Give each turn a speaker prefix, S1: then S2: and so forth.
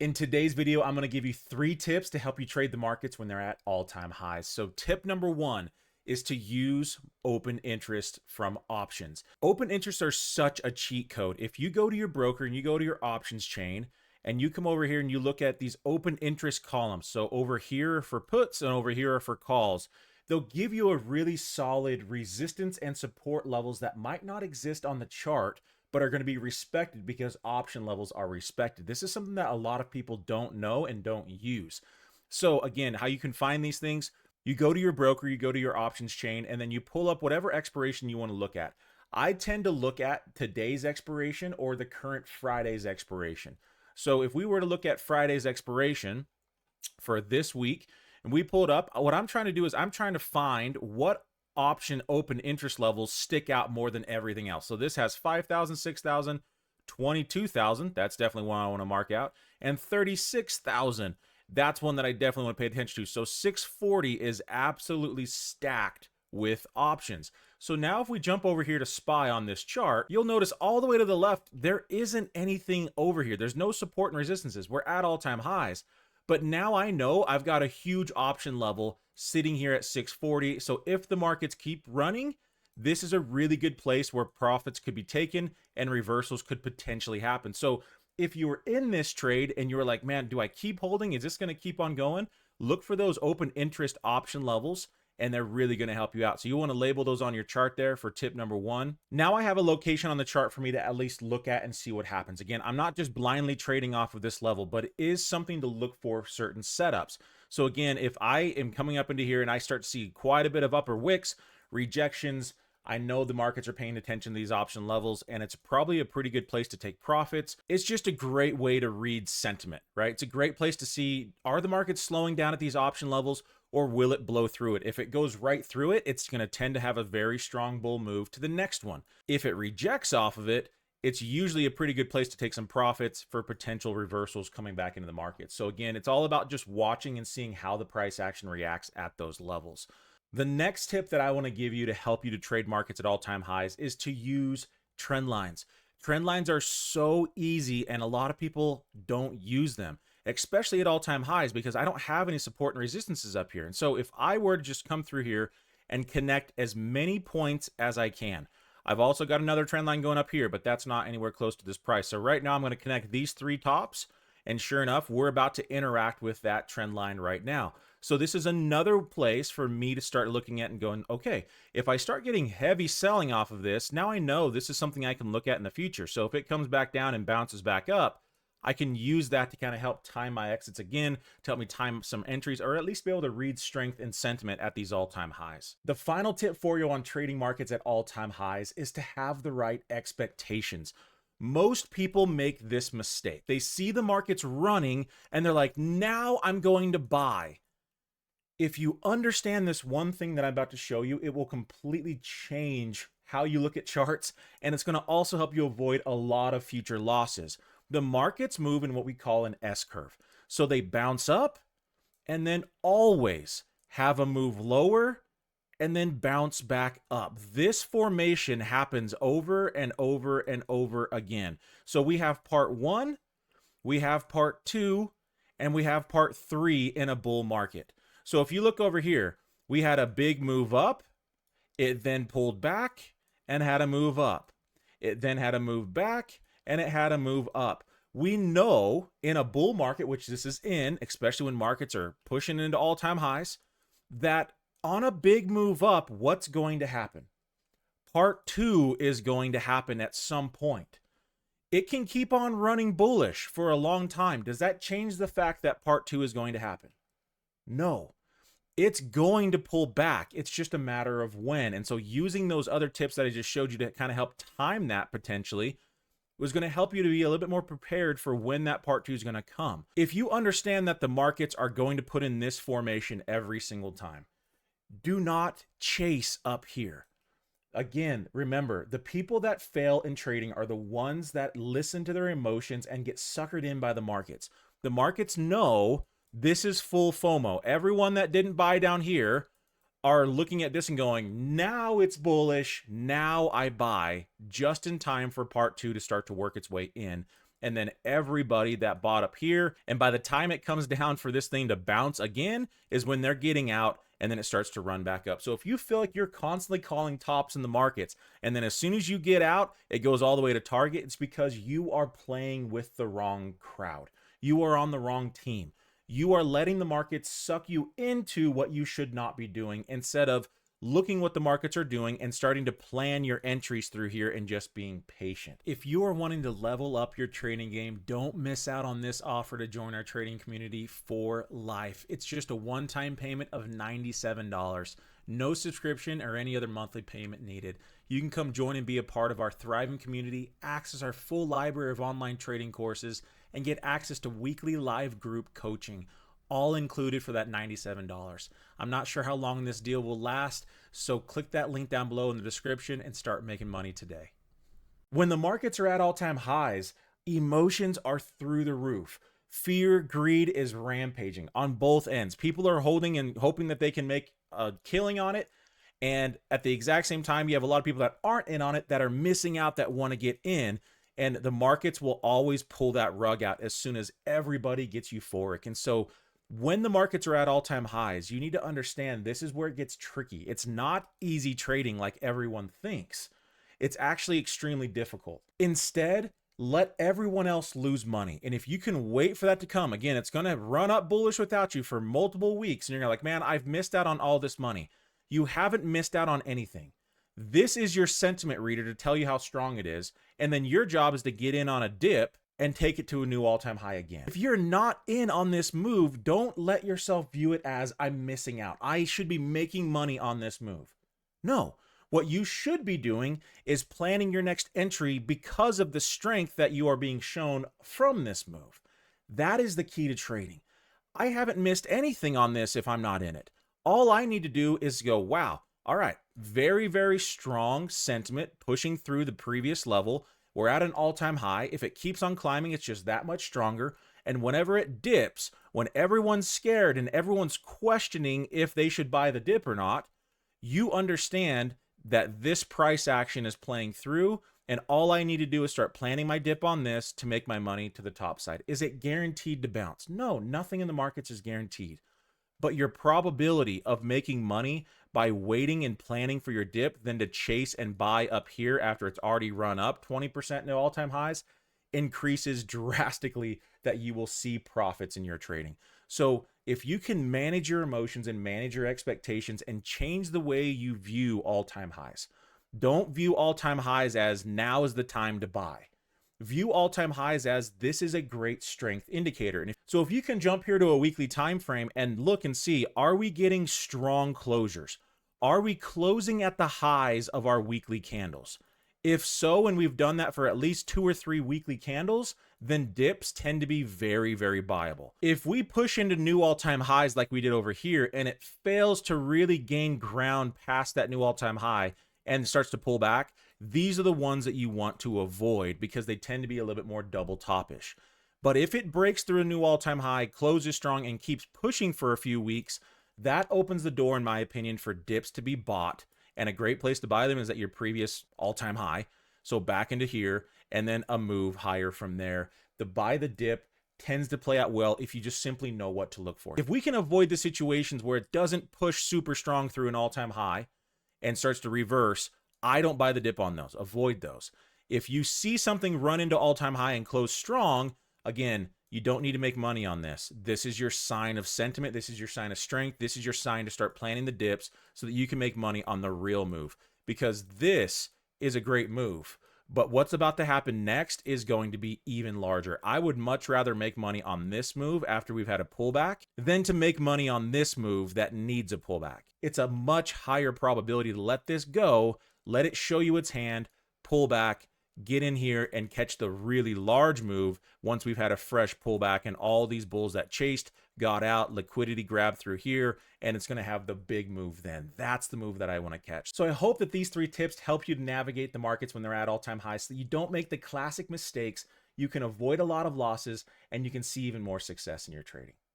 S1: In today's video, I'm going to give you 3 tips to help you trade the markets when they're at all-time highs. So tip number 1 is to use open interest from options. Open interests are such a cheat code. If you go to your broker and you go to your options chain and you come over here and you look at these open interest columns, so over here are for puts and over here are for calls, they'll give you a really solid resistance and support levels that might not exist on the chart, but are going to be respected because option levels are respected. This is something that a lot of people don't know and don't use. So again, how you can find these things, you go to your broker, you go to your options chain, and then you pull up whatever expiration you want to look at. I tend to look at today's expiration or the current Friday's expiration. So if we were to look at Friday's expiration for this week, and we pull it up, what I'm trying to do is I'm trying to find what option open interest levels stick out more than everything else. So this has 5,000, 6,000, 22,000. That's definitely one I want to mark out. And 36,000. That's one that I definitely want to pay attention to. So 640 is absolutely stacked with options. So now if we jump over here to SPY on this chart, you'll notice all the way to the left, there isn't anything over here. There's no support and resistances. We're at all-time highs. But now I know I've got a huge option level sitting here at 640. So if the markets keep running, this is a really good place where profits could be taken and reversals could potentially happen. So if you were in this trade and you were like, man, do I keep holding? Is this going to keep on going? Look for those open interest option levels, and they're really going to help you out. So you want to label those on your chart there for tip number 1. Now I have a location on the chart for me to at least look at and see what happens. Again, I'm not just blindly trading off of this level, but it is something to look for certain setups. So again, if I am coming up into here and I start to see quite a bit of upper wicks, rejections, I know the markets are paying attention to these option levels, and it's probably a pretty good place to take profits. It's just a great way to read sentiment, right? It's a great place to see, are the markets slowing down at these option levels, or will it blow through it? If it goes right through it, it's going to tend to have a very strong bull move to the next one. If it rejects off of it, it's usually a pretty good place to take some profits for potential reversals coming back into the market. So again, it's all about just watching and seeing how the price action reacts at those levels. The next tip that I want to give you to help you to trade markets at all-time highs is to use trend lines. Trend lines are so easy, and a lot of people don't use them, especially at all-time highs, because I don't have any support and resistances up here. And so if I were to just come through here and connect as many points as I can, I've also got another trend line going up here, but that's not anywhere close to this price. So right now I'm going to connect these 3 tops, and sure enough, we're about to interact with that trend line right now. So this is another place for me to start looking at and going, okay, if I start getting heavy selling off of this, now I know this is something I can look at in the future. So if it comes back down and bounces back up, I can use that to kind of help time my exits again, to help me time some entries, or at least be able to read strength and sentiment at these all-time highs. The final tip for you on trading markets at all-time highs is to have the right expectations. Most people make this mistake. They see the markets running and they're like, now I'm going to buy. If you understand this one thing that I'm about to show you, it will completely change how you look at charts, and it's going to also help you avoid a lot of future losses. The markets move in what we call an S-curve. So they bounce up and then always have a move lower and then bounce back up. This formation happens over and over and over again. So we have part 1, we have part 2, and we have part 3 in a bull market. So if you look over here, we had a big move up, it then pulled back and had a move up. It then had a move back and it had a move up. We know in a bull market, which this is in, especially when markets are pushing into all-time highs, that on a big move up, what's going to happen? Part 2 is going to happen at some point. It can keep on running bullish for a long time. Does that change the fact that part 2 is going to happen? No, it's going to pull back. It's just a matter of when. And so using those other tips that I just showed you to kind of help time that potentially was going to help you to be a little bit more prepared for when that part 2 is going to come. If you understand that the markets are going to put in this formation every single time, do not chase up here. Again, remember, the people that fail in trading are the ones that listen to their emotions and get suckered in by the markets. The markets know this is full FOMO. Everyone that didn't buy down here are looking at this and going, now it's bullish, now I buy, just in time for part 2 to start to work its way in. and then everybody that bought up here, and by the time it comes down for this thing to bounce again is when they're getting out, and then it starts to run back up. So if you feel like you're constantly calling tops in the markets, and then as soon as you get out, it goes all the way to target, it's because you are playing with the wrong crowd. You are on the wrong team. You are letting the markets suck you into what you should not be doing instead of looking what the markets are doing and starting to plan your entries through here and just being patient. If you are wanting to level up your trading game, don't miss out on this offer to join our trading community for life. It's just a one-time payment of $97. No subscription or any other monthly payment needed. You can come join and be a part of our thriving community, access our full library of online trading courses, and get access to weekly live group coaching, all included for that $97. I'm not sure how long this deal will last, so click that link down below in the description and start making money today. When the markets are at all-time highs, emotions are through the roof. Fear, greed is rampaging on both ends. People are holding and hoping that they can make a killing on it. And at the exact same time, you have a lot of people that aren't in on it that are missing out that want to get in. And the markets will always pull that rug out as soon as everybody gets euphoric. And so when the markets are at all-time highs, you need to understand this is where it gets tricky. It's not easy trading like everyone thinks. It's actually extremely difficult. Instead, let everyone else lose money. And if you can wait for that to come, again, it's going to run up bullish without you for multiple weeks. And you're like, man, I've missed out on all this money. You haven't missed out on anything. This is your sentiment reader to tell you how strong it is. And then your job is to get in on a dip and take it to a new all-time high again. If you're not in on this move, don't let yourself view it as I'm missing out. I should be making money on this move. No, what you should be doing is planning your next entry because of the strength that you are being shown from this move. That is the key to trading. I haven't missed anything on this if I'm not in it. All I need to do is go, wow, all right, very, very strong sentiment pushing through the previous level. We're at an all-time high. If it keeps on climbing, it's just that much stronger. And whenever it dips, when everyone's scared and everyone's questioning if they should buy the dip or not, you understand that this price action is playing through, and all I need to do is start planning my dip on this to make my money to the top side. Is it guaranteed to bounce? No, nothing in the markets is guaranteed. But your probability of making money by waiting and planning for your dip than to chase and buy up here after it's already run up 20% into all-time highs increases drastically, that you will see profits in your trading. So if you can manage your emotions and manage your expectations and change the way you view all-time highs, don't view all-time highs as now is the time to buy. View all-time highs as this is a great strength indicator. And so if you can jump here to a weekly time frame and look and see, are we getting strong closures? Are we closing at the highs of our weekly candles? If so, and we've done that for at least 2 or 3 weekly candles, then dips tend to be very, very buyable. If we push into new all-time highs like we did over here and it fails to really gain ground past that new all-time high and starts to pull back, these are the ones that you want to avoid because they tend to be a little bit more double topish. But if it breaks through a new all-time high, closes strong, and keeps pushing for a few weeks, that opens the door, in my opinion, for dips to be bought. And a great place to buy them is at your previous all-time high. So back into here, and then a move higher from there. The buy the dip tends to play out well if you just simply know what to look for. If we can avoid the situations where it doesn't push super strong through an all-time high and starts to reverse, I don't buy the dip on those. Avoid those. If you see something run into all-time high and close strong, again, you don't need to make money on this. This is your sign of sentiment. This is your sign of strength. This is your sign to start planning the dips so that you can make money on the real move, because this is a great move. But what's about to happen next is going to be even larger. I would much rather make money on this move after we've had a pullback than to make money on this move that needs a pullback. It's a much higher probability to let this go, let it show you its hand, pull back, get in here and catch the really large move once we've had a fresh pullback and all these bulls that chased got out, liquidity grabbed through here, and it's going to have the big move then. That's the move that I want to catch. So I hope that these 3 tips help you to navigate the markets when they're at all-time highs so that you don't make the classic mistakes, you can avoid a lot of losses, and you can see even more success in your trading.